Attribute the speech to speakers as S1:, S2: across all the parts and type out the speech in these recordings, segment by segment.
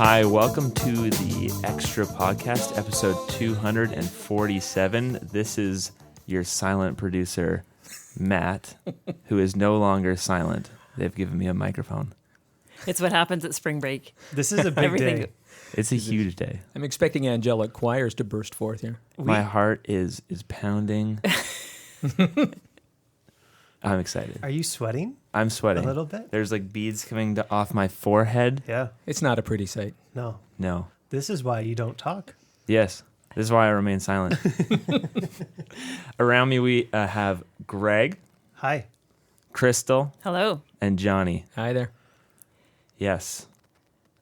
S1: Hi, welcome to the Extra Podcast, episode 247. This is your silent producer, Matt, who is no longer silent. They've given me a microphone.
S2: It's what happens at spring break.
S3: This is a big day.
S1: It's a huge day.
S4: I'm expecting angelic choirs to burst forth here.
S1: My heart is pounding. I'm excited.
S3: Are you sweating?
S1: I'm sweating.
S3: A little bit?
S1: There's like beads coming off my forehead.
S3: Yeah.
S4: It's not a pretty sight.
S3: No.
S1: No.
S3: This is why you don't talk.
S1: Yes. This is why I remain silent. Around me, we have Greg,
S3: Hi.
S1: Kristal,
S2: Hello.
S1: and Johnny.
S4: Hi there.
S1: Yes.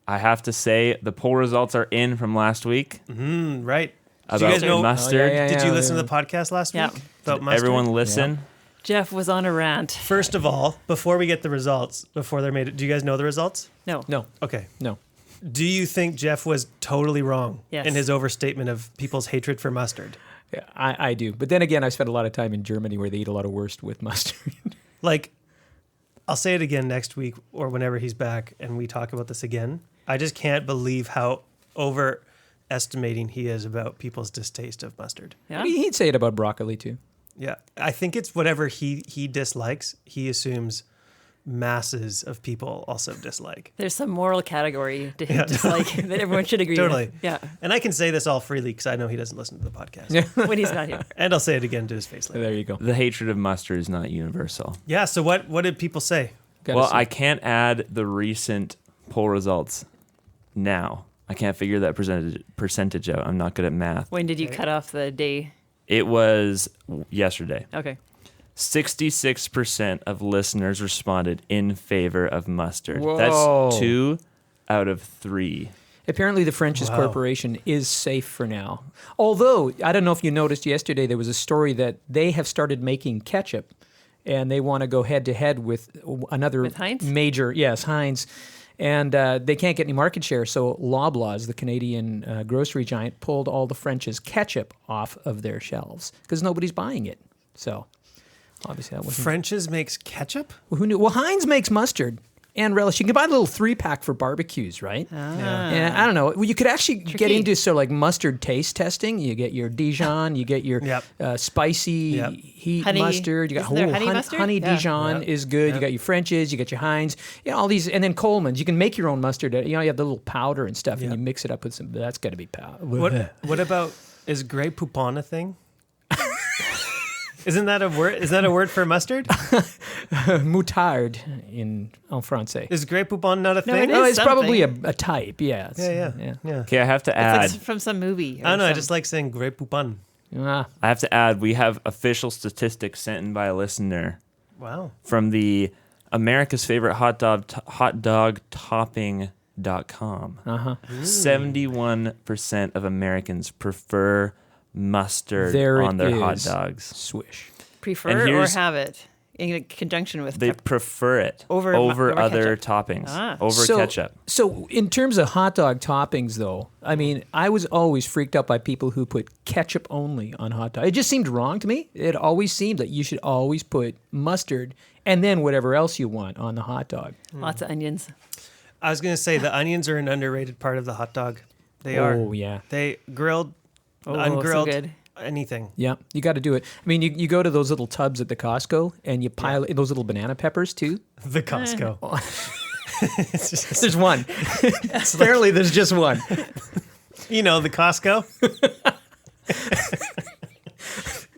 S1: I have to say, the poll results are in from last week.
S3: Right.
S1: About
S3: Did you guys know?
S1: mustard.
S3: Did you listen to the podcast last
S2: Yeah.
S3: week? About mustard?
S1: Everyone listen.
S2: Jeff was on a rant.
S3: First of all, before we get the results, before they're made, do you guys know the results?
S2: No.
S4: No,
S3: Okay.
S4: no.
S3: Do you think Jeff was totally wrong
S2: Yes.
S3: in his overstatement of people's hatred for mustard?
S4: Yeah, I do. But then again, I spent a lot of time in Germany where they eat a lot of wurst with mustard.
S3: Like, I'll say it again next week or whenever he's back and we talk about this again. I just can't believe how overestimating he is about people's distaste of mustard.
S2: Yeah.
S4: I mean, he'd say it about broccoli too.
S3: Yeah, I think it's whatever he dislikes, he assumes masses of people also dislike.
S2: There's some moral category to him, just like that everyone should agree
S3: Totally.
S2: with. Yeah.
S3: And I can say this all freely because I know he doesn't listen to the podcast.
S4: Yeah.
S2: When he's not here.
S3: And I'll say it again to his face later.
S4: There you go.
S1: The hatred of mustard is not universal.
S3: Yeah, so what did people say?
S4: Gotta
S1: Well,
S4: see.
S1: I can't add the recent poll results now. I can't figure that percentage out. I'm not good at math.
S2: When did you
S3: Okay.
S2: cut off the day?
S1: It was yesterday.
S2: Okay.
S1: 66% of listeners responded in favor of mustard.
S4: Whoa.
S1: That's 2 out of 3.
S4: Apparently, the French's
S3: Wow.
S4: Corporation is safe for now. Although, I don't know if you noticed yesterday, there was a story that they have started making ketchup, and they want to go head-to-head with another
S2: With Heinz?
S4: major, yes, Heinz. And they can't get any market share, so Loblaws, the Canadian grocery giant, pulled all the French's ketchup off of their shelves because nobody's buying it. So, obviously, that wasn't...
S3: French's makes ketchup?
S4: Who knew? Well, Heinz makes mustard and relish. You can buy a little 3-pack for barbecues, right? And I don't know. Well, you could actually get
S2: Tricky.
S4: into sort of like mustard taste testing. You get your Dijon, you get your
S3: Yep.
S4: spicy
S3: Yep.
S4: heat
S2: Honey-
S4: mustard. You got
S2: isn't there honey mustard?
S4: honey
S2: Yeah.
S4: Dijon
S3: Yep.
S4: is good.
S3: Yep.
S4: You got your French's, you got your Heinz, all these, and then Coleman's. You can make your own mustard. You have the little powder and stuff, and
S3: Yep.
S4: you mix it up with some. That's got to be powder.
S3: What about, is Grey Poupon a thing? Isn't that a word? Is that a word for mustard?
S4: Moutarde en français.
S3: Is Grey Poupon not a
S2: No,
S3: thing?
S2: it is.
S4: Oh, it's probably
S2: something.
S4: a type. Yeah.
S3: Yeah.
S1: Okay, I have to
S2: It's
S1: add.
S2: like from some movie. or
S3: I don't know. I
S2: some-
S3: just like saying Grey Poupon.
S4: Ah.
S1: I have to add. We have official statistics sent in by a listener
S3: Wow.
S1: from the America's Favorite Hot Dog Topping.com. 71% of Americans prefer mustard
S4: There
S1: on
S4: it
S1: their hot
S4: is.
S1: dogs.
S4: Swish.
S2: prefer
S1: and
S2: or
S1: here's-
S2: have it in conjunction with
S1: They
S2: pepper.
S1: prefer it
S2: Over
S1: other
S2: ketchup.
S1: toppings,
S2: Ah.
S1: over ketchup.
S4: So in terms of hot dog toppings, though, I mean, I was always freaked out by people who put ketchup only on hot dog. It just seemed wrong to me. It always seemed that you should always put mustard and then whatever else you want on the hot dog.
S2: Lots of onions.
S3: I was going to say the onions are an underrated part of the hot dog. They are.
S4: Oh, yeah.
S3: They grilled,
S2: Oh,
S3: ungrilled,
S2: so good.
S3: anything.
S4: Yeah, you got to do it. I mean, you go to those little tubs at the Costco and you pile those little banana peppers, too.
S3: The Costco.
S4: There's one. Apparently, there's just one.
S3: You know, the Costco.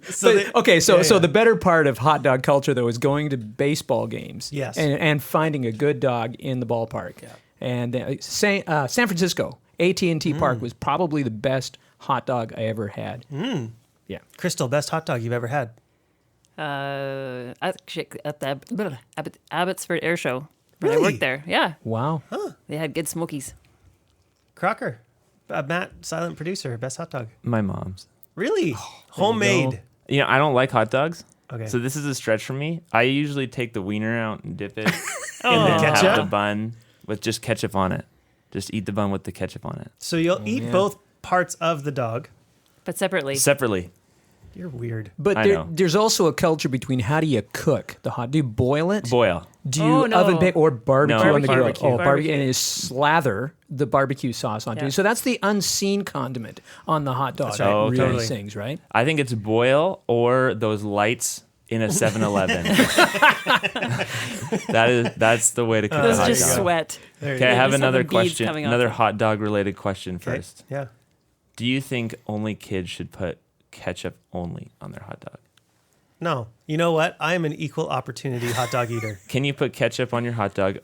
S4: So the better part of hot dog culture, though, is going to baseball games.
S3: Yes.
S4: And finding a good dog in the ballpark. Yeah. And San Francisco, AT&T Park was probably the best hot dog I ever had. Yeah.
S3: Kristal, best hot dog you've ever had.
S2: Actually, at the Abbotsford Air Show when I
S3: Really?
S2: worked there. Yeah,
S4: Wow.
S2: they had good smokies.
S3: Crocker. Matt, silent producer, best hot dog.
S1: My mom's.
S3: Really? Homemade.
S1: You know, I don't like hot dogs.
S3: Okay.
S1: So this is a stretch for me. I usually take the wiener out and dip it,
S3: Oh.
S1: and then have
S3: Ketchup?
S1: the bun with just ketchup on it. Just eat the bun with the ketchup on it
S3: So you'll eat both parts of the dog.
S2: But separately.
S1: separately.
S3: You're weird.
S4: But
S1: I know.
S4: there's also a culture between how do you cook the hot? Do you boil it?
S1: Boil.
S4: Do you
S2: Oh, no.
S4: oven bake or barbecue
S1: No,
S4: on the grill?
S3: barbecue.
S4: Oh,
S2: Barbecue.
S4: and you slather the barbecue sauce onto
S2: Yeah.
S4: it. So that's the unseen condiment on the hot dog.
S3: That's right.
S4: that
S1: Oh,
S4: really
S3: totally.
S4: sings, right?
S1: I think it's boil or those lights in a 7-Eleven. That's the way to cook
S2: Those
S1: a hot
S2: just
S1: dog.
S2: sweat.
S3: There you
S1: Okay, I
S3: go.
S1: have
S2: just have
S1: another
S2: the beads
S1: question,
S2: coming off
S1: another
S2: them.
S1: hot dog related question
S3: Okay,
S1: first.
S3: Yeah.
S1: Do you think only kids should put ketchup only on their hot dog?
S3: No. You know what? I am an equal opportunity hot dog eater.
S1: Can you put ketchup on your hot dog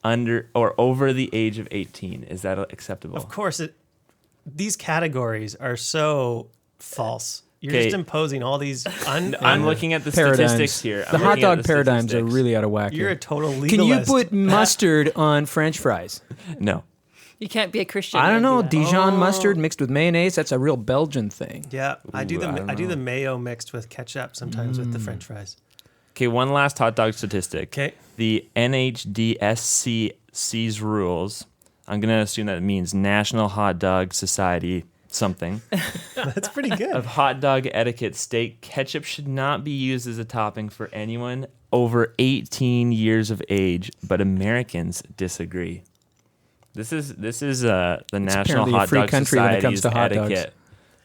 S1: under or over the age of 18? Is that acceptable?
S3: Of course, these categories are so false. You're
S1: Okay.
S3: just imposing all these.
S1: I'm looking at the
S4: Paradigms.
S1: statistics here.
S4: The hot dog paradigms are really out of whack.
S3: You're
S4: here.
S3: a total legalist.
S4: Can you put mustard on French fries?
S1: No.
S2: You can't be a Christian.
S4: I don't
S2: and
S4: know.
S2: do that.
S4: Dijon mustard mixed with mayonnaise. That's a real Belgian thing.
S3: Yeah, I do
S1: Ooh, I
S3: the
S1: don't
S3: I do
S1: know.
S3: the mayo mixed with ketchup sometimes with the French fries.
S1: Okay, one last hot dog statistic.
S3: Okay.
S1: The NHDSC's rules, I'm going to assume that it means National Hot Dog Society something,
S3: That's pretty good.
S1: of hot dog etiquette state ketchup should not be used as a topping for anyone over 18 years of age, but Americans disagree. This is the National
S4: apparently a
S1: Hot
S4: free
S1: Dog
S4: country when it comes
S1: Society's
S4: to hot dogs.
S1: etiquette.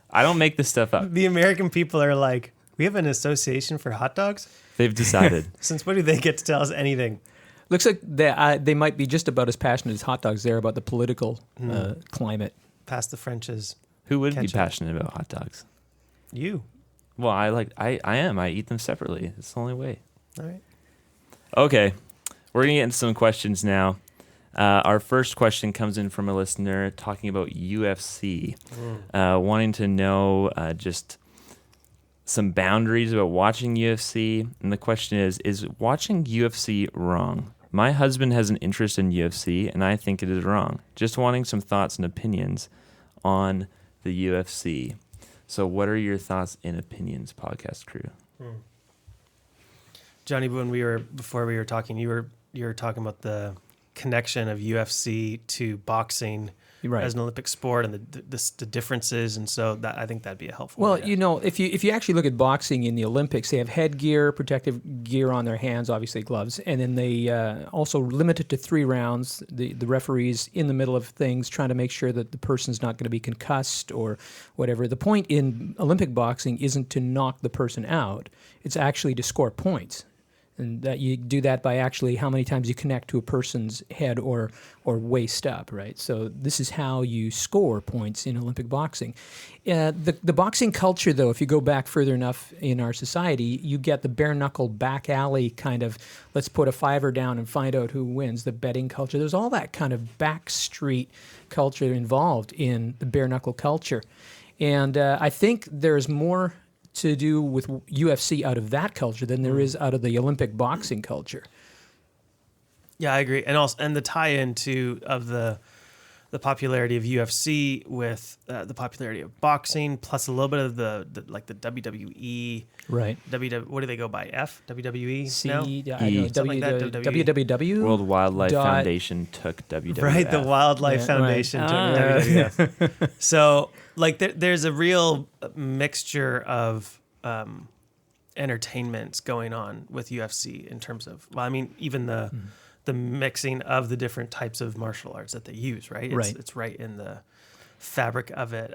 S1: I don't make this stuff up.
S3: The American people are like, we have an association for hot dogs.
S1: They've decided.
S3: Since when do they get to tell us anything?
S4: Looks like they might be just about as passionate as hot dogs there about the political climate.
S3: Past the French's.
S1: Who would be
S3: Ketchup.
S1: passionate about hot dogs?
S3: You.
S1: Well, I am. I eat them separately. It's the only way.
S3: All right.
S1: Okay, we're gonna get into some questions now. Our first question comes in from a listener talking about UFC, wanting to know just some boundaries about watching UFC. And the question is watching UFC wrong? My husband has an interest in UFC, and I think it is wrong. Just wanting some thoughts and opinions on the UFC. So what are your thoughts and opinions, podcast crew?
S3: Johnny, before we were talking, you were talking about the connection of UFC to boxing
S4: Right.
S3: as an Olympic sport and the differences, and so that I think that'd be a helpful.
S4: Well,
S3: way to-
S4: you know, if you actually look at boxing in the Olympics, they have headgear, protective gear on their hands, obviously gloves, and then they also limit it to 3 rounds. The referees in the middle of things trying to make sure that the person's not going to be concussed or whatever. The point in Olympic boxing isn't to knock the person out; it's actually to score points. And that you do that by actually how many times you connect to a person's head or waist up, right? So this is how you score points in Olympic boxing. The boxing culture, though, if you go back further enough in our society, you get the bare knuckle back alley kind of, let's put a $5 down and find out who wins, the betting culture. There's all that kind of back street culture involved in the bare knuckle culture. And I think there's more to do with UFC out of that culture than there is out of the Olympic boxing culture.
S3: Yeah, I agree, and the tie-in of the popularity of UFC with the popularity of boxing, plus a little bit of the WWE,
S4: Right.
S3: what do they go by? WWE
S4: C,
S3: now?
S4: I don't know,
S3: Something like that,
S4: WWW?
S1: World Wildlife
S4: Dot-
S1: Foundation took WWF.
S3: Right, the Wildlife
S4: Yeah,
S3: Foundation
S2: right.
S3: took WWF. So, like, there's a real mixture of entertainments going on with UFC in terms of, well, I mean, even the mixing of the different types of martial arts that they use, right? It's right in the fabric of it.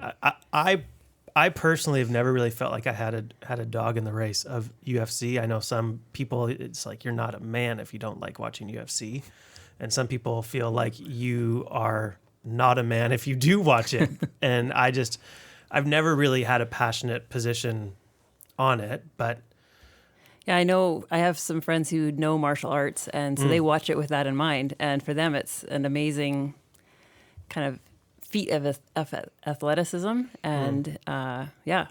S3: I personally have never really felt like I had a dog in the race of UFC. I know some people, it's like you're not a man if you don't like watching UFC. And some people feel like you are not a man if you do watch it. And I've never really had a passionate position on it, but
S2: Yeah, I know. I have some friends who know martial arts, and so they watch it with that in mind. And for them, it's an amazing kind of feat of athleticism, and yeah,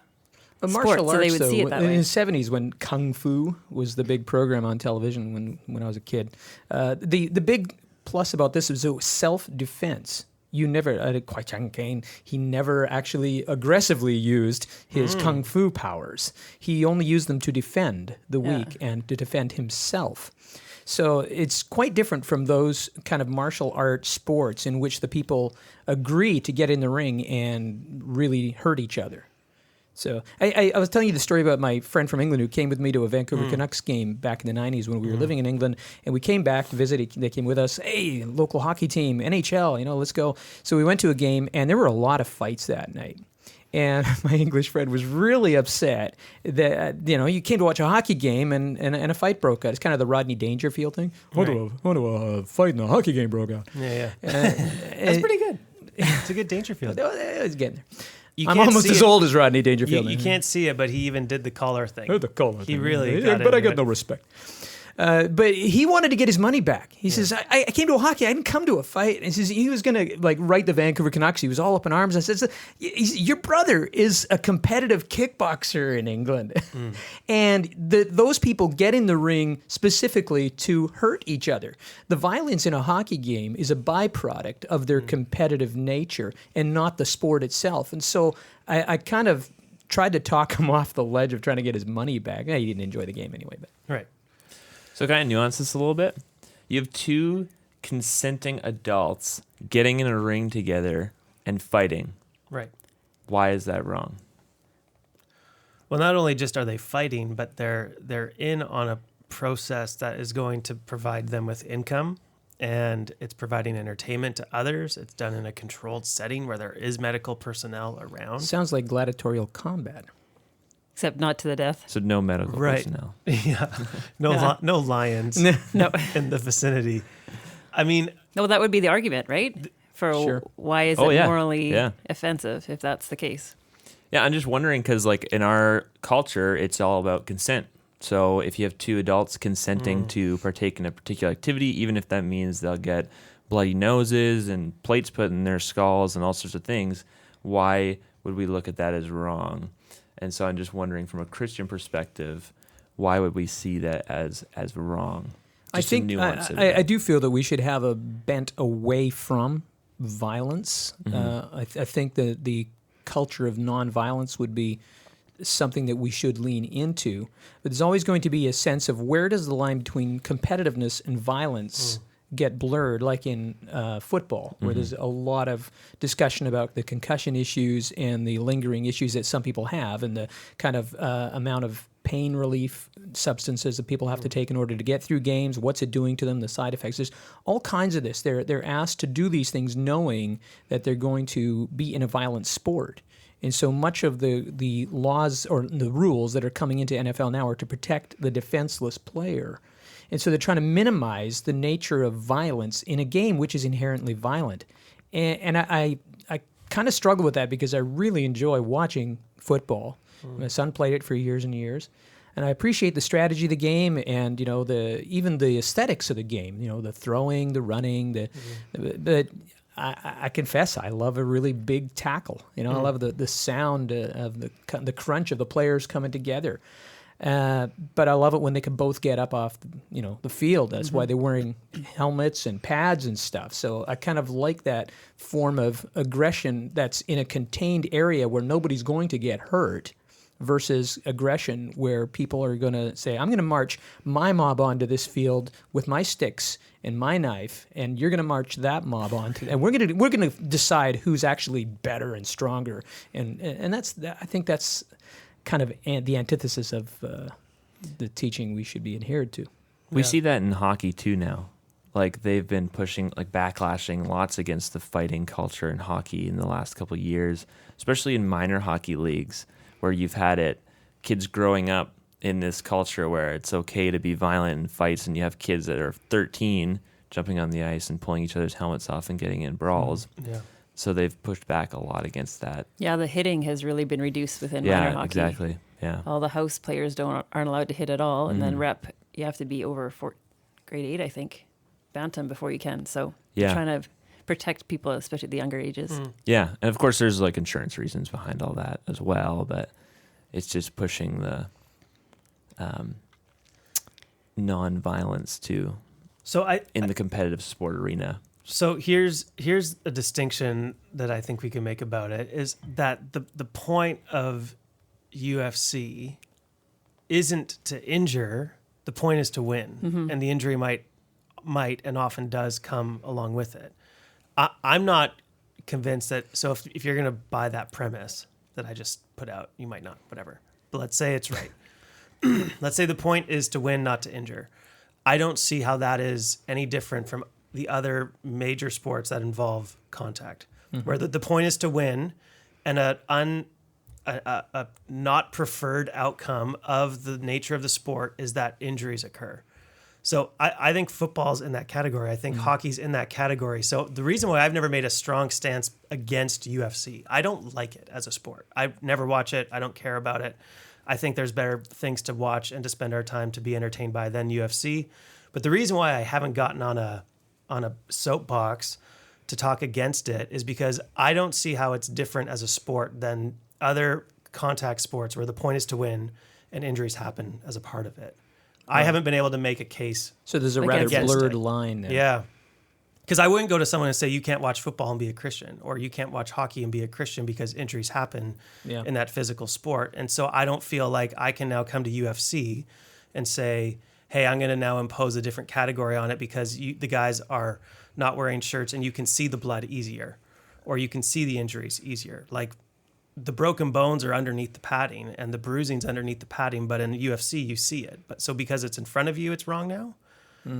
S4: But
S2: sport,
S4: martial
S2: so
S4: arts,
S2: they would
S4: though,
S2: see it that
S4: in
S2: way.
S4: the 70s when Kung Fu was the big program on television when I was a kid, the big plus about this was it was self-defense. You never, Kwai Chang Caine, he never actually aggressively used his Kung Fu powers. He only used them to defend the weak and to defend himself. So it's quite different from those kind of martial art sports in which the people agree to get in the ring and really hurt each other. So I was telling you the story about my friend from England who came with me to a Vancouver Canucks game back in the 90s when we were living in England, and we came back to visit. They came with us. Hey, local hockey team, NHL, let's go. So we went to a game, and there were a lot of fights that night. And my English friend was really upset that, you came to watch a hockey game and a fight broke out. It's kind of the Rodney Dangerfield thing. What a fight in a hockey game broke out.
S3: Yeah. That's pretty good. It's a good Dangerfield.
S4: It's getting there.
S3: I'm
S4: almost as old as Rodney Dangerfield.
S3: You can't see it, but he even did the collar thing.
S4: The collar
S3: he
S4: thing.
S3: really
S4: But I got no respect. But he wanted to get his money back. He says, I came to a hockey. I didn't come to a fight. And he says he was going to write the Vancouver Canucks. He was all up in arms. I said, your brother is a competitive kickboxer in England. And those people get in the ring specifically to hurt each other. The violence in a hockey game is a byproduct of their competitive nature and not the sport itself. And so I kind of tried to talk him off the ledge of trying to get his money back. He didn't enjoy the game anyway. But.
S3: Right.
S1: So can I nuance this a little bit? You have two consenting adults getting in a ring together and fighting.
S3: Right.
S1: Why is that wrong?
S3: Well, not only just are they fighting, but they're in on a process that is going to provide them with income, and it's providing entertainment to others. It's done in a controlled setting where there is medical personnel around.
S4: Sounds like gladiatorial combat.
S2: Except not to the death.
S1: So no medical personnel.
S3: Yeah. No lions
S2: No.
S3: in the vicinity. I mean...
S2: No, that would be the argument, right? For why is it morally offensive if that's the case?
S1: Yeah, I'm just wondering because in our culture, it's all about consent. So if you have two adults consenting to partake in a particular activity, even if that means they'll get bloody noses and plates put in their skulls and all sorts of things, why would we look at that as wrong? And so I'm just wondering, from a Christian perspective, why would we see that as wrong?
S4: I think I do feel that we should have a bent away from violence. I think that the culture of nonviolence would be something that we should lean into. But there's always going to be a sense of where does the line between competitiveness and violence get blurred, like in football, where there's a lot of discussion about the concussion issues and the lingering issues that some people have and the kind of amount of pain relief substances that people have to take in order to get through games, what's it doing to them, the side effects. There's all kinds of this. They're asked to do these things knowing that they're going to be in a violent sport. And so much of the laws or the rules that are coming into NFL now are to protect the defenseless player. And so they're trying to minimize the nature of violence in a game which is inherently violent. And I kind of struggle with that because I really enjoy watching football. My son played it for years and years. And I appreciate the strategy of the game and, even the aesthetics of the game, the throwing, the running, but I confess I love a really big tackle. I love the sound of the crunch of the players coming together. But I love it when they can both get up off the field. That's why they're wearing helmets and pads and stuff. So I kind of like that form of aggression that's in a contained area where nobody's going to get hurt versus aggression where people are going to say, I'm going to march my mob onto this field with my sticks and my knife, and you're going to march that mob onto, and we're going to decide who's actually better and stronger. And I think that's kind of the antithesis of the teaching we should be adhered to.
S1: We see that in hockey too now. They've been pushing, backlashing lots against the fighting culture in hockey in the last couple of years, especially in minor hockey leagues, where you've had kids growing up in this culture where it's okay to be violent in fights, and you have kids that are 13 jumping on the ice and pulling each other's helmets off and getting in brawls.
S3: Yeah.
S1: So they've pushed back a lot against that.
S2: Yeah, the hitting has really been reduced within minor hockey.
S1: Yeah, exactly. Yeah.
S2: All the house players aren't allowed to hit at all, and then rep, you have to be over grade 8, I think, bantam before you can. So they're trying to protect people, especially the younger ages.
S1: Yeah, and of course there's insurance reasons behind all that as well, but it's just pushing the non-violence too. In the competitive sport arena.
S3: So here's a distinction that I think we can make about it is that the point of UFC isn't to injure, the point is to win, and the injury might and often does come along with it. I'm not convinced that, so if you're going to buy that premise, that I just put out. You might not, whatever. But let's say it's right. Let's say the point is to win, not to injure. I don't see how that is any different from the other major sports that involve contact, where the point is to win, and a not preferred outcome of the nature of the sport is that injuries occur. So I think football's in that category. I think hockey's in that category. So the reason why I've never made a strong stance against UFC, I don't like it as a sport. I never watch it. I don't care about it. I think there's better things to watch and to spend our time to be entertained by than UFC. But the reason why I haven't gotten on a soapbox to talk against it is because I don't see how it's different as a sport than other contact sports where the point is to win and injuries happen as a part of it. I haven't been able to make a case.
S4: So there's a rather
S3: against
S4: blurred
S3: it.
S4: line there.
S3: Yeah. Because I wouldn't go to someone and say, you can't watch football and be a Christian, or you can't watch hockey and be a Christian because injuries happen in that physical sport. And so I don't feel like I can now come to UFC and say, hey, I'm going to now impose a different category on it because the guys are not wearing shirts and you can see the blood easier, or you can see the injuries easier. Like, the broken bones are underneath the padding and the bruising's underneath the padding, but in UFC you see it. But so because it's in front of you, it's wrong now.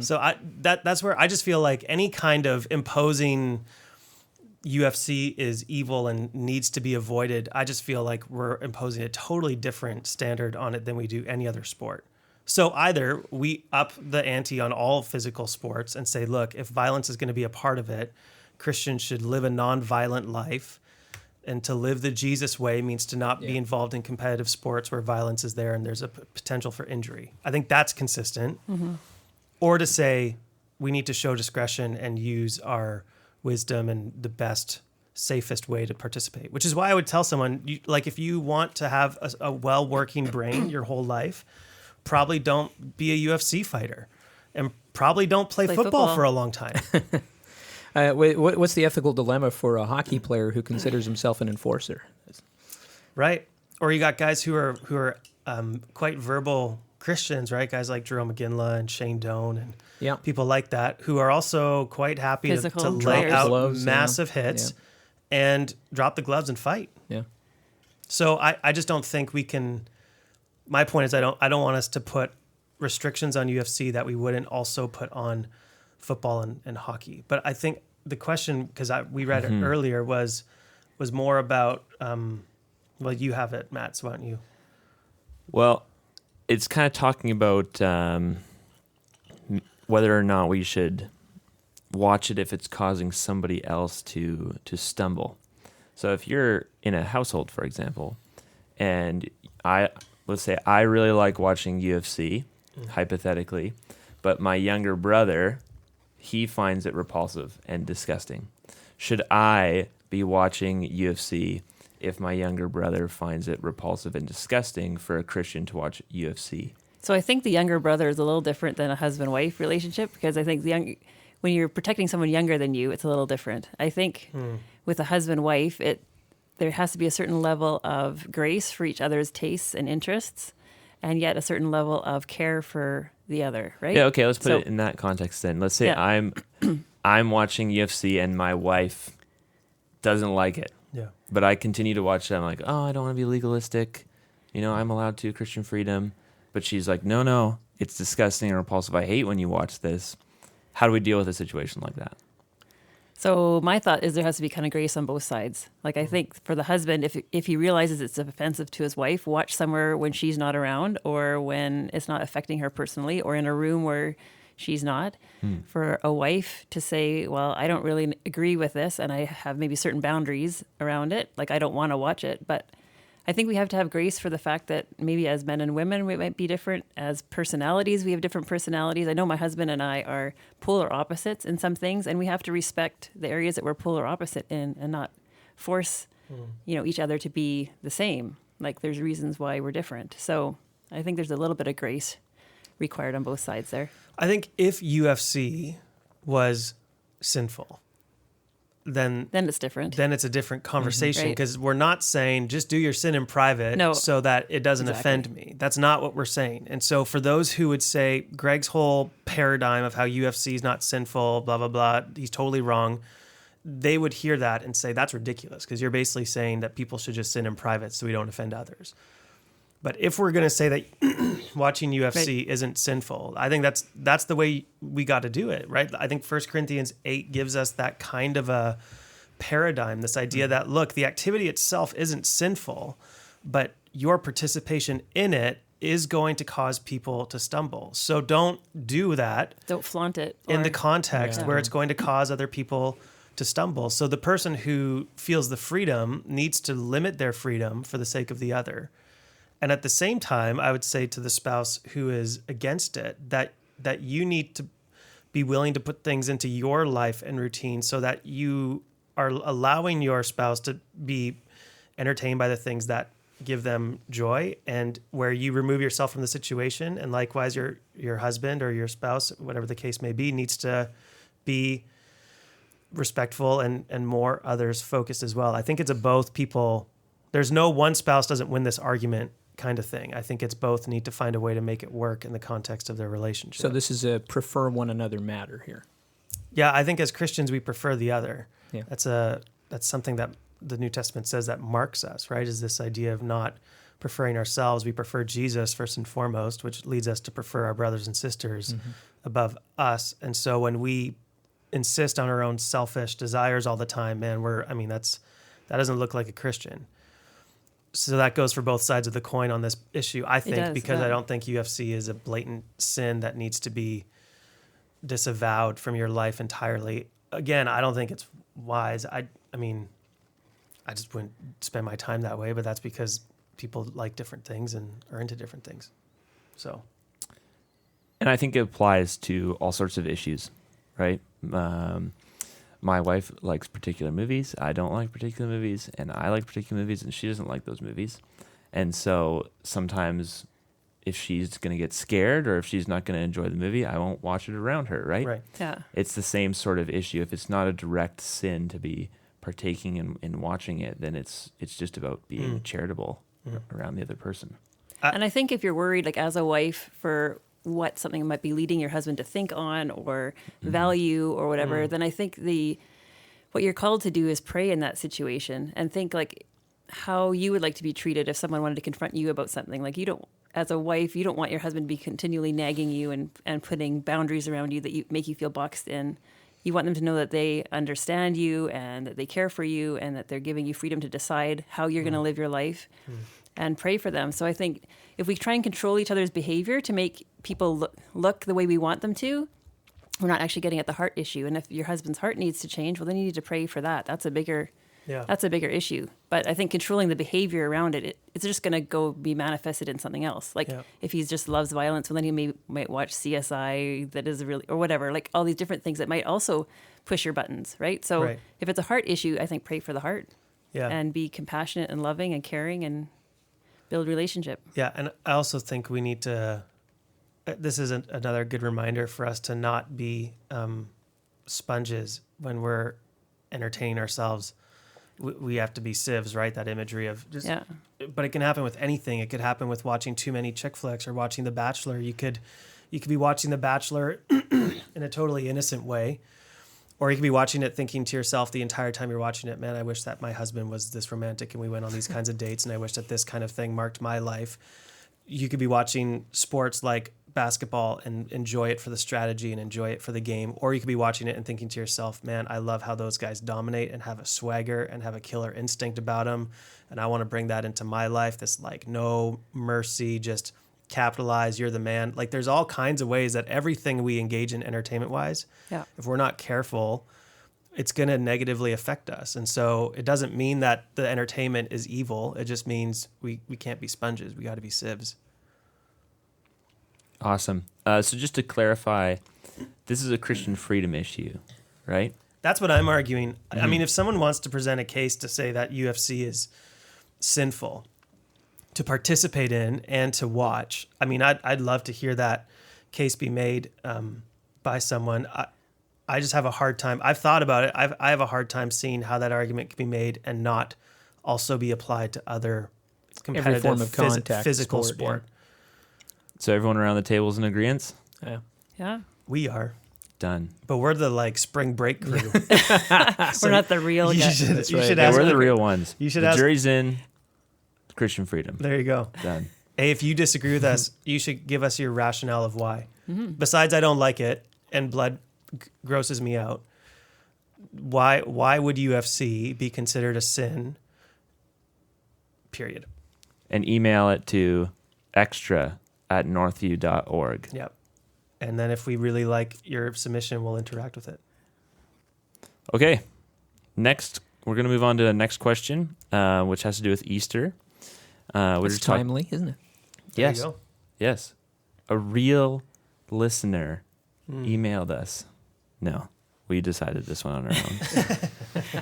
S3: So that's where I just feel like any kind of imposing UFC is evil and needs to be avoided. I just feel like we're imposing a totally different standard on it than we do any other sport. So either we up the ante on all physical sports and say, look, if violence is going to be a part of it, Christians should live a non-violent life. And to live the Jesus way means to not be involved in competitive sports where violence is there and there's a potential for injury. I think that's consistent. Or to say we need to show discretion and use our wisdom and the best, safest way to participate, which is why I would tell someone, if you want to have a well-working brain your whole life, probably don't be a UFC fighter and probably don't play football for a long time.
S4: What's the ethical dilemma for a hockey player who considers himself an enforcer?
S3: Right. Or you got guys who are quite verbal Christians, right? Guys like Jerome McGinley and Shane Doan and people like that who are also quite happy to lay out gloves, massive hits and drop the gloves and fight. Yeah. So I just don't think we can. My point is I don't want us to put restrictions on UFC that we wouldn't also put on football and hockey. But I think the question, because we read it earlier, was more about, you have it, Matt, so why don't you?
S1: Well, it's kind of talking about whether or not we should watch it if it's causing somebody else to stumble. So if you're in a household, for example, and let's say I really like watching UFC, hypothetically, but my younger brother, he finds it repulsive and disgusting. Should I be watching UFC if my younger brother finds it repulsive and disgusting for a Christian to watch UFC?
S2: So I think the younger brother is a little different than a husband-wife relationship, because I think when you're protecting someone younger than you, it's a little different. I think with a husband-wife, there has to be a certain level of grace for each other's tastes and interests, and yet a certain level of care for the other, right?
S1: Yeah, okay, let's put it in that context then. Let's say I'm watching UFC and my wife doesn't like it. Yeah. But I continue to watch it. I'm like, I don't want to be legalistic. I'm allowed to, Christian freedom. But she's like, no, it's disgusting and repulsive. I hate when you watch this. How do we deal with a situation like that?
S2: So my thought is there has to be kind of grace on both sides. Like, I think for the husband, if he realizes it's offensive to his wife, watch somewhere when she's not around or when it's not affecting her personally or in a room where she's not. For a wife to say, well, I don't really agree with this and I have maybe certain boundaries around it. Like, I don't want to watch it. But I think we have to have grace for the fact that maybe as men and women, we might be different. As personalities, we have different personalities. I know my husband and I are polar opposites in some things, and we have to respect the areas that we're polar opposite in and not force, each other to be the same. Like, there's reasons why we're different. So I think there's a little bit of grace required on both sides there.
S3: I think if UFC was sinful, then
S2: it's different.
S3: Then it's a different conversation, because we're not saying just do your sin in private so that it doesn't offend me. That's not what we're saying. And so for those who would say Greg's whole paradigm of how UFC is not sinful, blah, blah, blah, he's totally wrong. they would hear that and say, that's ridiculous, because you're basically saying that people should just sin in private so we don't offend others. But if we're going to say that watching UFC isn't sinful, I think that's the way we got to do it, right? I think 1 Corinthians 8 gives us that kind of a paradigm, this idea that, look, the activity itself isn't sinful, but your participation in it is going to cause people to stumble. So don't do that.
S2: Don't flaunt it.
S3: In the context
S4: Yeah.
S3: where it's going to cause other people to stumble. So the person who feels the freedom needs to limit their freedom for the sake of the other. And at the same time, I would say to the spouse who is against it that you need to be willing to put things into your life and routine so that you are allowing your spouse to be entertained by the things that give them joy, and where you remove yourself from the situation. And likewise, your husband or your spouse, whatever the case may be, needs to be respectful and more others focused as well. I think it's a both people. There's no one spouse doesn't win this argument kind of thing. I think it's both need to find a way to make it work in the context of their relationship.
S4: So this is a prefer one another matter here.
S3: Yeah, I think as Christians we prefer the other.
S4: Yeah.
S3: That's something that the New Testament says that marks us, right? Is this idea of not preferring ourselves. We prefer Jesus first and foremost, which leads us to prefer our brothers and sisters above us. And so when we insist on our own selfish desires all the time, man, that doesn't look like a Christian. So that goes for both sides of the coin on this issue, I think, because I don't think UFC is a blatant sin that needs to be disavowed from your life entirely. Again, I don't think it's wise. I just wouldn't spend my time that way, but that's because people like different things and are into different things. So,
S1: and I think it applies to all sorts of issues, right? My wife likes particular movies. I don't like particular movies, and I like particular movies, and she doesn't like those movies. And so sometimes if she's going to get scared or if she's not going to enjoy the movie, I won't watch it around her, right?
S3: Right.
S2: Yeah.
S1: It's the same sort of issue. If it's not a direct sin to be partaking in watching it, then it's just about being charitable around the other person.
S2: And I think if you're worried, like as a wife, for what something might be leading your husband to think on or value or whatever, then I think what you're called to do is pray in that situation and think like how you would like to be treated if someone wanted to confront you about something. Like as a wife, you don't want your husband to be continually nagging you and putting boundaries around you that make you feel boxed in. You want them to know that they understand you and that they care for you and that they're giving you freedom to decide how you're going to live your life and pray for them. So I think if we try and control each other's behavior to make people look the way we want them to, we're not actually getting at the heart issue. And if your husband's heart needs to change, well, then you need to pray for that. That's a bigger issue. But I think controlling the behavior around it's just going to be manifested in something else. Like if he just loves violence, well, then he might watch CSI that is really, or whatever, like all these different things that might also push your buttons, right? So if it's a heart issue, I think pray for the heart and be compassionate and loving and caring and build relationship.
S3: Yeah, and I also think we need to, this is another good reminder for us to not be sponges when we're entertaining ourselves. We have to be sieves, right? That imagery of just, but it can happen with anything. It could happen with watching too many chick flicks or watching The Bachelor. You could be watching The Bachelor in a totally innocent way, or you could be watching it thinking to yourself the entire time you're watching it, man, I wish that my husband was this romantic and we went on these kinds of dates, and I wish that this kind of thing marked my life. You could be watching sports like basketball and enjoy it for the strategy and enjoy it for the game, or you could be watching it and thinking to yourself, man, I love how those guys dominate and have a swagger and have a killer instinct about them, and I want to bring that into my life. This like no mercy, just capitalize, you're the man. Like there's all kinds of ways that everything we engage in entertainment wise, if we're not careful, it's going to negatively affect us. And so it doesn't mean that the entertainment is evil. It just means we can't be sponges. We got to be sieves.
S1: Awesome. So just to clarify, this is a Christian freedom issue, right?
S3: That's what I'm arguing. I mean, if someone wants to present a case to say that UFC is sinful to participate in and to watch, I mean, I'd love to hear that case be made by someone. I just have a hard time. I've thought about it. I have a hard time seeing how that argument can be made and not also be applied to other competitive
S4: form of contact
S3: physical sport.
S1: So everyone around the table is in agreement?
S2: Yeah.
S3: We are.
S1: Done.
S3: But we're the like spring break crew.
S2: We're not the real
S3: You
S2: guys.
S3: should,
S4: That's
S3: you
S4: right.
S3: should
S1: Yeah,
S3: ask.
S1: we're the real ones.
S3: You should
S1: the
S3: ask.
S1: jury's in. Christian freedom.
S3: There you go.
S1: Done.
S3: Hey, if you disagree with us, you should give us your rationale of why. Besides, I don't like it, and blood grosses me out. Why would UFC be considered a sin? Period.
S1: And email it to extra@northview.org.
S3: Yep. And then if we really like your submission, we'll interact with it.
S1: Okay. Next, we're going to move on to the next question, which has to do with Easter. We're
S4: It's
S1: just talking.
S4: timely, isn't it?
S3: There
S1: Yes.
S3: you go.
S1: Yes. A real listener emailed us. No, we decided this one on our own.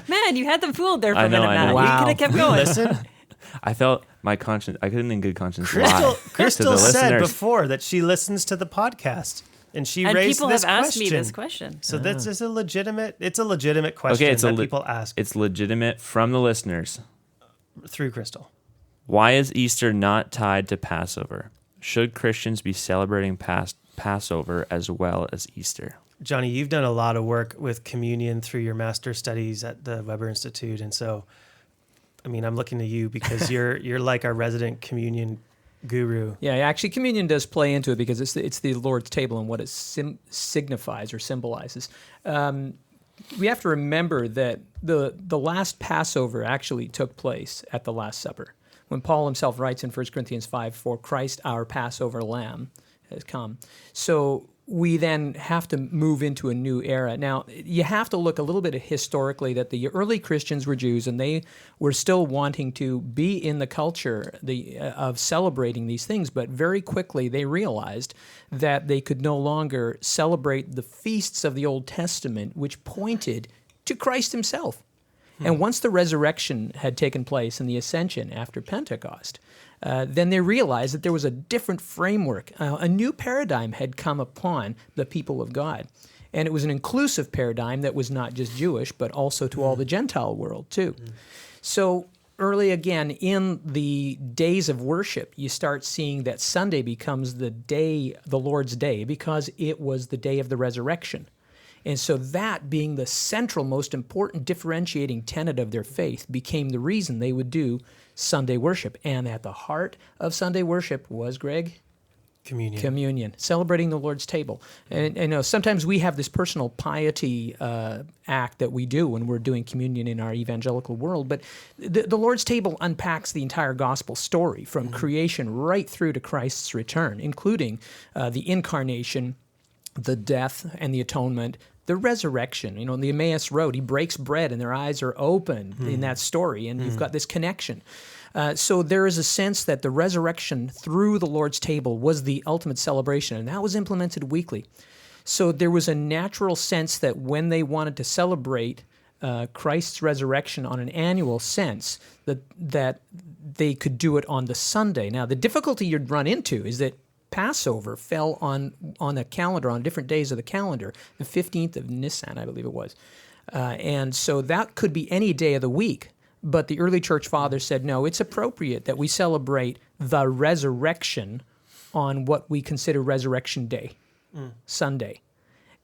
S2: Man, you had them fooled there for
S1: I
S2: a
S1: know,
S2: minute,
S1: I
S2: Matt.
S1: know.
S2: You
S4: Wow.
S2: could have kept
S3: We
S2: going.
S3: listen.
S1: I felt my conscience. I couldn't in good conscience lie
S3: Crystal
S1: to the
S3: said
S1: listeners.
S3: before that she listens to the podcast, and she
S2: And
S3: raised
S2: people
S3: this
S2: have asked
S3: question.
S2: me this question.
S3: So that's just a legitimate. It's a legitimate question
S1: Okay, it's
S3: that people ask
S1: It's legitimate from the listeners.
S3: through Crystal.
S1: Why is Easter not tied to Passover? Should Christians be celebrating Passover as well as Easter?
S3: Johnny, you've done a lot of work with communion through your master's studies at the Weber Institute, and so, I mean, I'm looking to you because you're like our resident communion guru.
S4: Yeah, actually, communion does play into it because it's the Lord's table and what it signifies or symbolizes. We have to remember that the last Passover actually took place at the Last Supper. When Paul himself writes in 1 Corinthians 5, "For Christ our Passover lamb has come." So we then have to move into a new era. Now, you have to look a little bit historically that the early Christians were Jews, and they were still wanting to be in the culture of celebrating these things, but very quickly they realized that they could no longer celebrate the feasts of the Old Testament, which pointed to Christ himself. And once the resurrection had taken place and the ascension after Pentecost, then they realized that there was a different framework. A new paradigm had come upon the people of God. And it was an inclusive paradigm that was not just Jewish, but also to all the Gentile world, too. So early again, in the days of worship, you start seeing that Sunday becomes the Lord's Day, because it was the day of the resurrection. And so that, being the central, most important differentiating tenet of their faith, became the reason they would do Sunday worship. And at the heart of Sunday worship was, Greg?
S3: Communion.
S4: Communion, celebrating the Lord's table. And you know, sometimes we have this personal piety act that we do when we're doing communion in our evangelical world, but the Lord's table unpacks the entire gospel story from creation right through to Christ's return, including the incarnation, the death and the atonement, the resurrection. You know, in the Emmaus Road, he breaks bread and their eyes are open in that story, and you've got this connection. So there is a sense that the resurrection through the Lord's table was the ultimate celebration, and that was implemented weekly. So there was a natural sense that when they wanted to celebrate Christ's resurrection on an annual sense, that they could do it on the Sunday. Now, the difficulty you'd run into is that Passover fell on a calendar, on different days of the calendar, the 15th of Nisan, I believe it was. And so that could be any day of the week. But the early church fathers said, no, it's appropriate that we celebrate the resurrection on what we consider Resurrection Day, Sunday.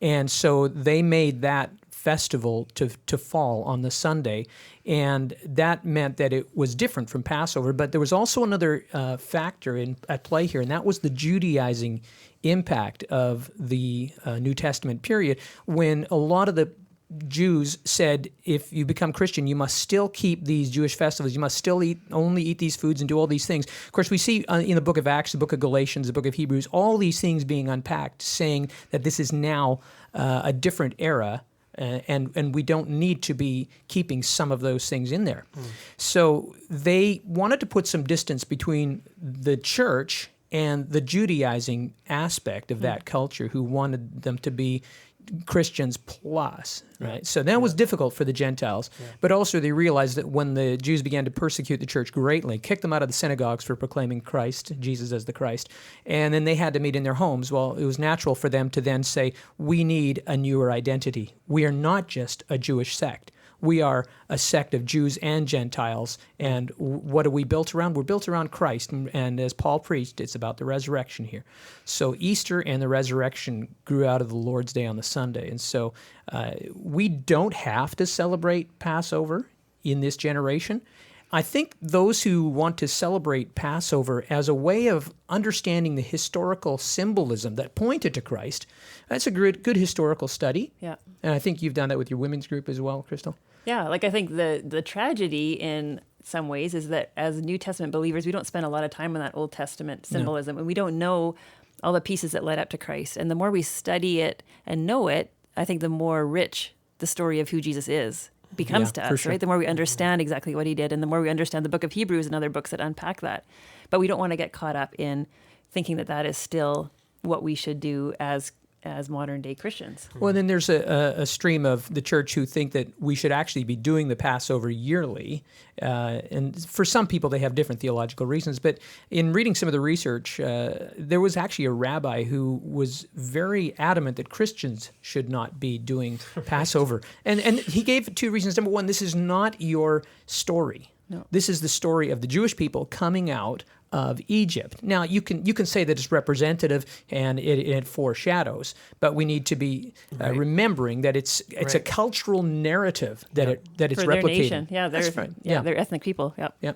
S4: And so they made that festival to fall on the Sunday, and that meant that it was different from Passover. But there was also another factor at play here, and that was the Judaizing impact of the New Testament period, when a lot of the Jews said, if you become Christian, you must still keep these Jewish festivals. You must still only eat these foods and do all these things. Of course, we see in the book of Acts, the book of Galatians, the book of Hebrews, all these things being unpacked, saying that this is now a different era, and we don't need to be keeping some of those things in there. So they wanted to put some distance between the church and the Judaizing aspect of that culture, who wanted them to be Christians plus, right? So that was difficult for the Gentiles, but also they realized that when the Jews began to persecute the church greatly, kick them out of the synagogues for proclaiming Christ, Jesus as the Christ, and then they had to meet in their homes. Well, it was natural for them to then say, we need a newer identity. We are not just a Jewish sect. We are a sect of Jews and Gentiles. And what are we built around? We're built around Christ. And as Paul preached, it's about the resurrection here. So Easter and the resurrection grew out of the Lord's Day on the Sunday. And so we don't have to celebrate Passover in this generation. I think those who want to celebrate Passover as a way of understanding the historical symbolism that pointed to Christ, that's a good historical study.
S2: Yeah.
S4: And I think you've done that with your women's group as well, Kristal.
S2: Yeah, like I think the tragedy in some ways is that as New Testament believers, we don't spend a lot of time on that Old Testament symbolism, and we don't know all the pieces that led up to Christ. And the more we study it and know it, I think the more rich the story of who Jesus is becomes to us, right? The more we understand exactly what he did, and the more we understand the book of Hebrews and other books that unpack that. But we don't want to get caught up in thinking that that is still what we should do as modern day Christians.
S4: Well, then there's a stream of the church who think that we should actually be doing the Passover yearly. And for some people, they have different theological reasons. But in reading some of the research, there was actually a rabbi who was very adamant that Christians should not be doing Passover. And he gave 2 reasons. Number one, this is not your story.
S2: No.
S4: This is the story of the Jewish people coming out of Egypt. Now, you can say that it's representative and it foreshadows, but we need to be remembering that it's a cultural narrative that it's
S2: For
S4: replicating.
S2: their nation. Yeah,
S4: That's right.
S2: they're ethnic people.
S4: Yeah.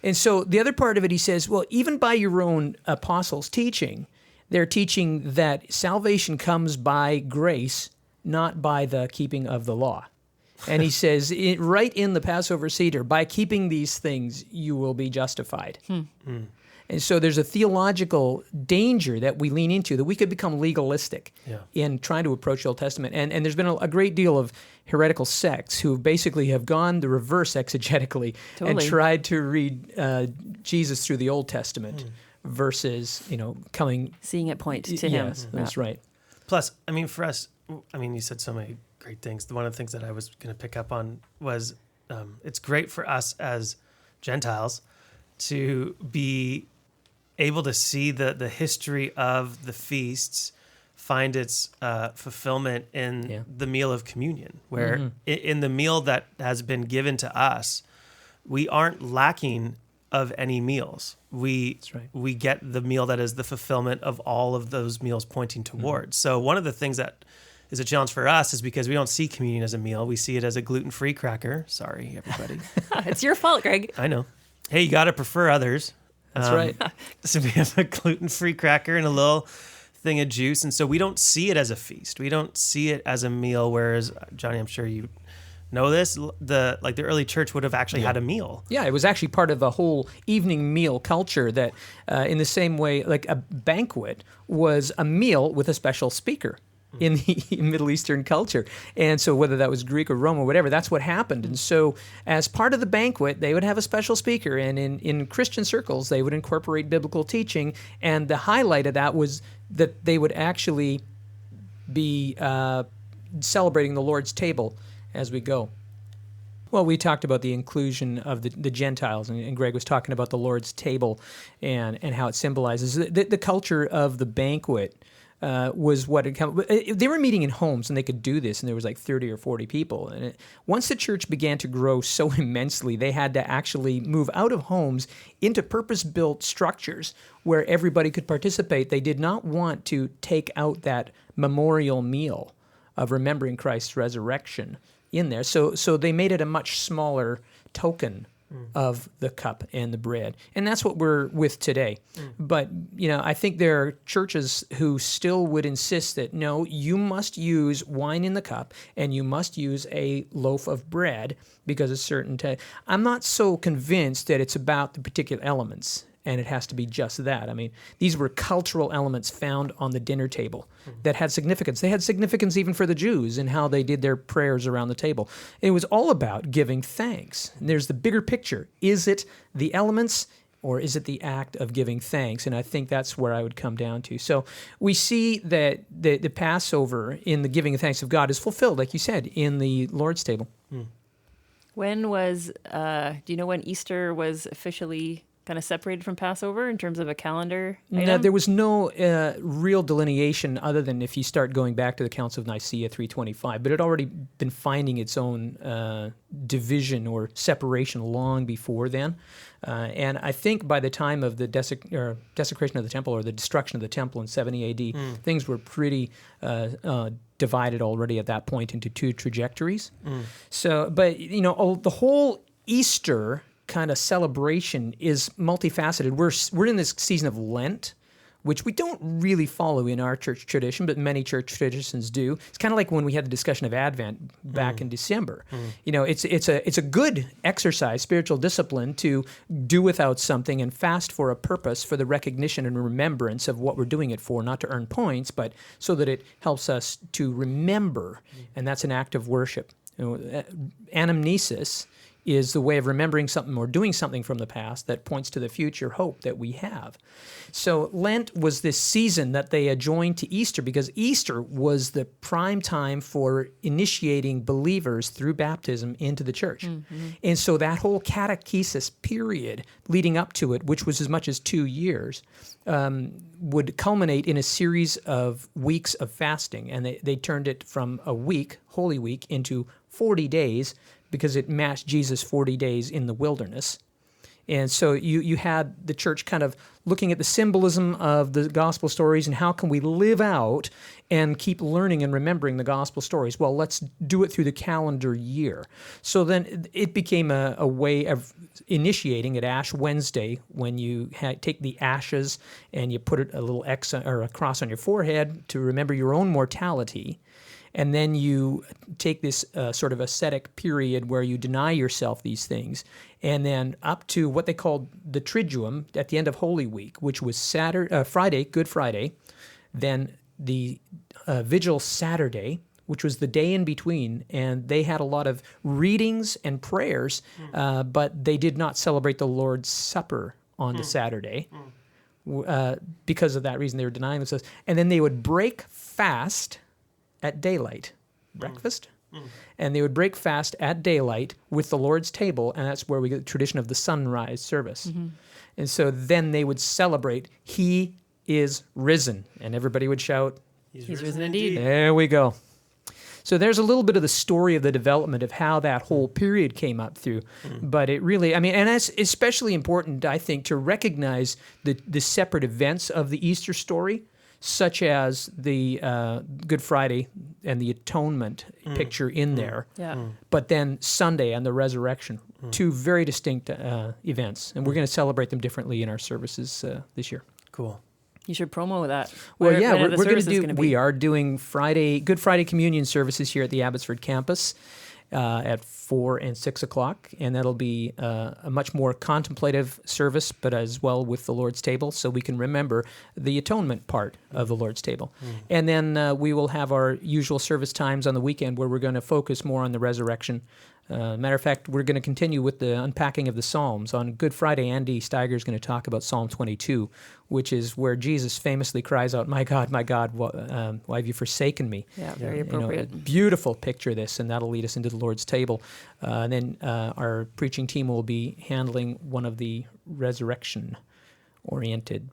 S4: And so the other part of it, he says, well, even by your own apostles' teaching, they're teaching that salvation comes by grace, not by the keeping of the law. And he says, right in the Passover Seder, by keeping these things, you will be justified. And so there's a theological danger that we lean into, that we could become legalistic in trying to approach the Old Testament. And there's been a great deal of heretical sects who basically have gone the reverse exegetically and tried to read Jesus through the Old Testament versus,
S2: seeing it point to him.
S4: Yes, that's right.
S3: Plus, I mean, for us, you said so many great things. One of the things that I was going to pick up on was it's great for us as Gentiles to be able to see the history of the feasts find its fulfillment in the meal of communion, where in the meal that has been given to us, we aren't lacking of any meals. We get the meal that is the fulfillment of all of those meals pointing towards. So one of the things that is a challenge for us is because we don't see communion as a meal. We see it as a gluten-free cracker. Sorry, everybody.
S2: It's your fault, Greg.
S3: I know. Hey, you got to prefer others.
S4: That's right.
S3: So we have a gluten-free cracker and a little thing of juice. And so we don't see it as a feast. We don't see it as a meal, whereas, Johnny, I'm sure you know this, the early church would have actually had a meal. Yeah,
S4: it was actually part of a whole evening meal culture that in the same way, like a banquet was a meal with a special speaker in the Middle Eastern culture. And so whether that was Greek or Rome or whatever, that's what happened. And so as part of the banquet, they would have a special speaker. And in Christian circles, they would incorporate biblical teaching. And the highlight of that was that they would actually be celebrating the Lord's table as we go. Well, we talked about the inclusion of the Gentiles, and Greg was talking about the Lord's table and how it symbolizes. The culture of the banquet was what it come. They were meeting in homes, and they could do this, and there was like 30 or 40 people. And once the church began to grow so immensely, they had to actually move out of homes into purpose-built structures where everybody could participate. They did not want to take out that memorial meal of remembering Christ's resurrection in there. So they made it a much smaller token of the cup and the bread. And that's what we're with today. But, I think there are churches who still would insist that, no, you must use wine in the cup and you must use a loaf of bread because of certain... I'm not so convinced that it's about the particular elements and it has to be just that. I mean, these were cultural elements found on the dinner table that had significance. They had significance even for the Jews in how they did their prayers around the table. It was all about giving thanks. And there's the bigger picture. Is it the elements or is it the act of giving thanks? And I think that's where I would come down to. So we see that the Passover in the giving of thanks of God is fulfilled, like you said, in the Lord's table.
S2: When was, do you know when Easter was officially kind of separated from Passover in terms of a calendar
S4: No,
S2: item?
S4: there was no real delineation other than if you start going back to the Council of Nicaea 325, but it had already been finding its own division or separation long before then. And I think by the time of the desecration of the temple or the destruction of the temple in 70 AD, things were pretty divided already at that point into two trajectories. So, but, the whole Easter kind of celebration is multifaceted. We're in this season of Lent, which we don't really follow in our church tradition, but many church traditions do. It's kind of like when we had the discussion of Advent back in December. It's a good exercise, spiritual discipline, to do without something and fast for a purpose, for the recognition and remembrance of what we're doing it for, not to earn points, but so that it helps us to remember, and that's an act of worship. Anamnesis is the way of remembering something or doing something from the past that points to the future hope that we have. So Lent was this season that they adjoined to Easter because Easter was the prime time for initiating believers through baptism into the church. And so that whole catechesis period leading up to it, which was as much as 2 years, would culminate in a series of weeks of fasting. And they turned it from a week, Holy Week, into 40 days because it matched Jesus' 40 days in the wilderness. And so you had the church kind of looking at the symbolism of the gospel stories and how can we live out and keep learning and remembering the gospel stories. Well, let's do it through the calendar year. So then it became a way of initiating at Ash Wednesday when you take the ashes and you put a little X or a cross on your forehead to remember your own mortality. And then you take this sort of ascetic period where you deny yourself these things. And then up to what they called the Triduum at the end of Holy Week, which was Friday, Good Friday. Then the Vigil Saturday, which was the day in between. And they had a lot of readings and prayers, but they did not celebrate the Lord's Supper on the Saturday. Because of that reason, they were denying themselves. And then they would break fast at daylight, breakfast, and they would break fast at daylight with the Lord's table, and that's where we get the tradition of the sunrise service. And so then they would celebrate, He is risen, and everybody would shout,
S2: He's risen indeed.
S4: There we go. So there's a little bit of the story of the development of how that whole period came up through. But it really, and that's especially important, I think, to recognize the separate events of the Easter story, such as the Good Friday and the atonement picture in there. But then Sunday and the resurrection, two very distinct events. And we're going to celebrate them differently in our services this year.
S3: Cool.
S2: You should promo that.
S4: Well, yeah, we're going to do. We are doing Good Friday communion services here at the Abbotsford campus at 4 and 6 o'clock, and that'll be a much more contemplative service, but as well with the Lord's table, so we can remember the atonement part of the Lord's table. And then we will have our usual service times on the weekend where we're going to focus more on the resurrection. Matter of fact, we're going to continue with the unpacking of the Psalms. On Good Friday, Andy Steiger is going to talk about Psalm 22, which is where Jesus famously cries out, my God, why have you forsaken me?"
S2: Yeah, very appropriate.
S4: A beautiful picture of this, and that'll lead us into the Lord's table. And then our preaching team will be handling one of the resurrection-oriented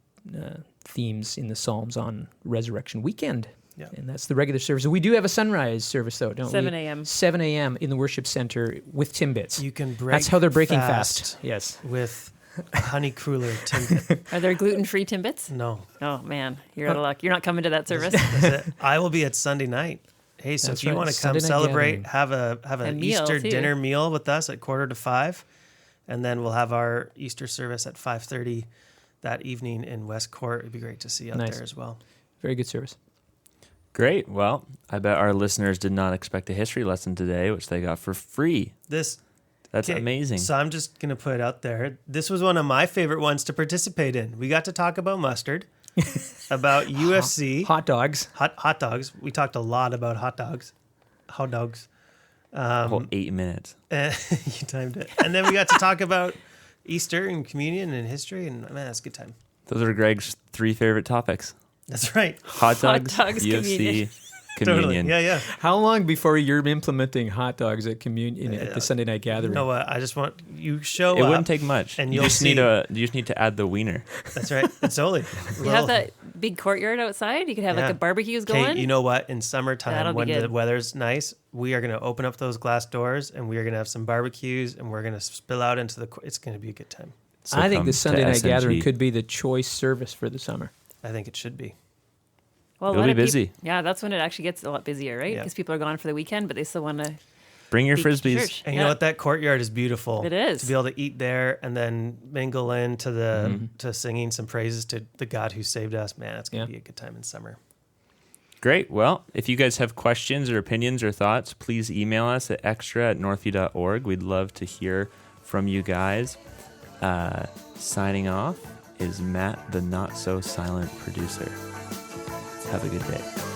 S4: themes in the Psalms on Resurrection Weekend. Yeah. And that's the regular service. We do have a sunrise service, though, don't
S2: 7
S4: we?
S2: 7 a.m.
S4: 7 a.m. in the worship center with Timbits.
S3: You can break.
S4: That's how they're breaking fast. Yes.
S3: With honey cruller Timbit.
S2: Are there gluten-free Timbits?
S3: No.
S2: Oh, man. You're out of luck. You're not coming to that service.
S3: That's it. I will be at Sunday night. Hey, so
S4: That's
S3: if you
S4: right.
S3: want to come
S4: Sunday night
S3: celebrate,
S4: gathering.
S3: have an
S2: meal,
S3: Easter
S2: too.
S3: dinner meal with us at 4:45, and then we'll have our Easter service at 5:30 that evening in West Court. It'd be great to see you out there as well.
S4: Very good service.
S1: Great. Well, I bet our listeners did not expect a history lesson today, which they got for free. That's amazing.
S3: So I'm just going to put it out there. This was one of my favorite ones to participate in. We got to talk about mustard, about UFC.
S4: Hot dogs.
S3: Hot dogs. We talked a lot about hot dogs.
S1: A whole 8 minutes.
S3: You timed it. And then we got to talk about Easter and communion and history, and man, that's a good time.
S1: Those are Greg's 3 favorite topics.
S3: That's right.
S1: Hot dogs, UFC,
S2: communion.
S1: communion.
S3: Yeah.
S4: How long before you're implementing hot dogs at communion at the Sunday night gathering?
S3: You know what? I just want you show
S1: It
S3: up.
S1: wouldn't take much.
S3: And
S1: you
S3: you'll
S1: just
S3: see.
S1: you just need to add the wiener.
S3: That's right. It's only.
S2: You have that big courtyard outside. You could have like a barbecues going.
S3: Kate, you know what? In summertime,
S2: That'll be
S3: when the
S2: good.
S3: weather's nice, we are going to open up those glass doors and we are going to have some barbecues and we're going to spill out into the. It's going to be a good time.
S1: So
S4: I think
S1: come
S4: the
S1: to
S4: Sunday night
S1: SNG.
S4: gathering could be the choice service for the summer.
S3: I think it should be.
S2: Well, a
S1: It'll
S2: lot
S1: be
S2: of peop-
S1: busy.
S2: Yeah, that's when it actually gets a lot busier, right?
S3: Yeah.
S2: Because people are gone for the weekend, but they still want to.
S1: Bring your
S2: Be to
S1: frisbees.
S2: church.
S3: And you know what? That courtyard is beautiful.
S2: It is.
S3: To be able to eat there and then mingle into the to singing some praises to the God who saved us. Man, it's going to be a good time in summer.
S1: Great. Well, if you guys have questions or opinions or thoughts, please email us at extra@northview.org. We'd love to hear from you guys. Signing off is Matt, the not so silent producer. Have a good day.